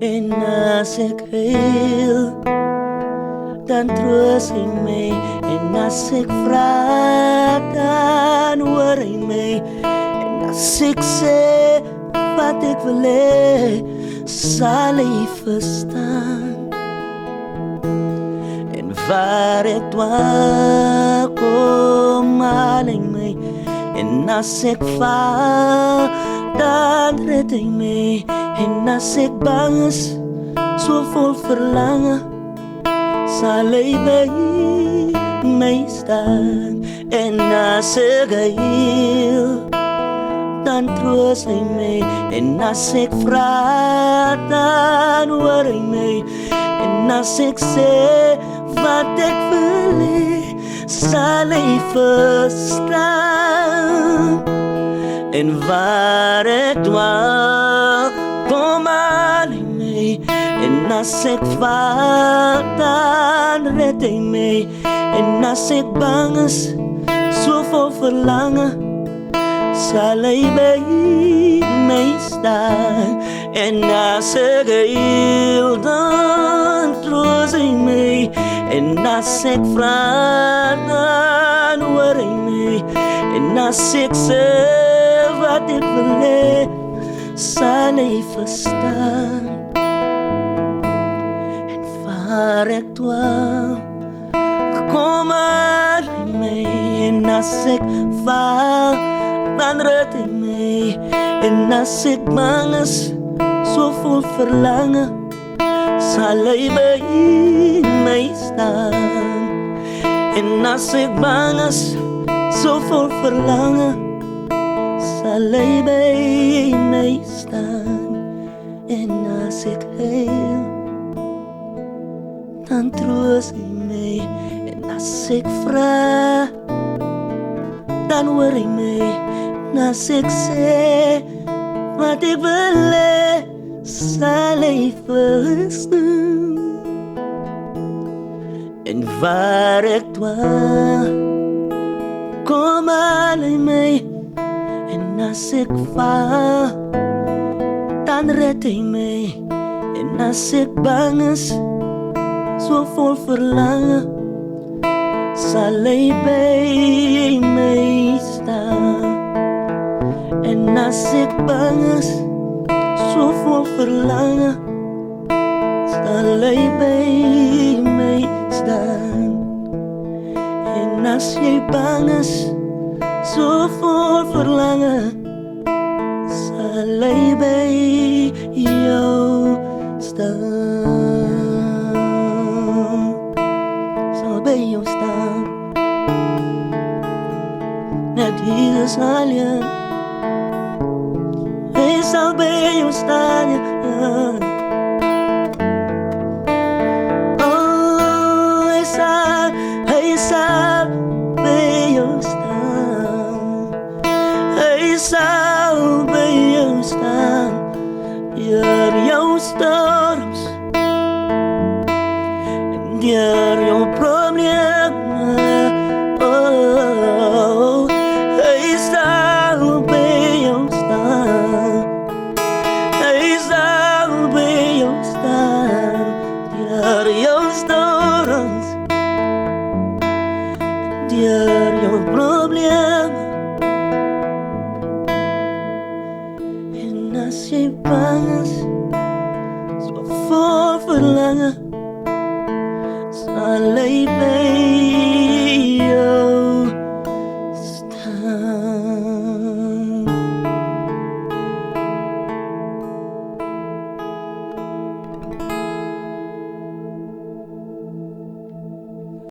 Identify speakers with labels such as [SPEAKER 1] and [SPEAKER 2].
[SPEAKER 1] En als ik heel, dan troost hij mij. En als ik vraag, dan hoor hij mij. En als ik zeg wat ik wil, zal hij verstaan. En waar ik dwaal, kom haal hij mij. En als ik val, dan redt hij mij. En als ik bang is, zo vol verlangen, zal hij bij mij staan. En als ik heel, dan troost hij mij. En als ik vraag, dan hoor hij mij. En als ik zeg wat ik wil, zal hij verstaan. En waar ik dwaal, kom haal hij mij. En als ik val, dan redt hij mij. En als ik bang is, zo vol verlangen, zal hij bij mij staan. En als ik heel, dan troost hij mij. En als ik vraag, dan hoor hij mij. En als ik zeg wat ik wil, zal hij verstaan. En waar ik dwaal, kom haal hij mij. En als ik val, dan redt hij mij. En als ik bang is, zo vol verlangen, zal hij bij mij staan. En als ik bang is, zo vol verlangen, zal hij bij mij staan. En als ik heel, dan troost hij mij. En als ik vraag, dan hoor hij mij. En als ik zeg wat ik wil, zal hij verstaan. En waar ik dwaal, kom haal hij mij. En als ik val, dan redt hij mij. En als ik bang is, zo vol verlangen, zal hij bij mij staan. En als ik bang is, zo vol verlangen, zal hij bij mij staan. En als jij bang is, zo vol verlangen, zal hij bij jou staan. Zal bij jou staan. Net hier zal je, hij zal bij jou staan, ja. Oh, hij zal bij jou staan. Hij zal bij jou staan. Door jouw storms en door jouw problemen. Oh, hij zal bij jou staan. Hij zal bij jou staan. Door jouw storms en door jouw problemen. En als jij bang is, zo vol verlangen, zal hij bij jou staan.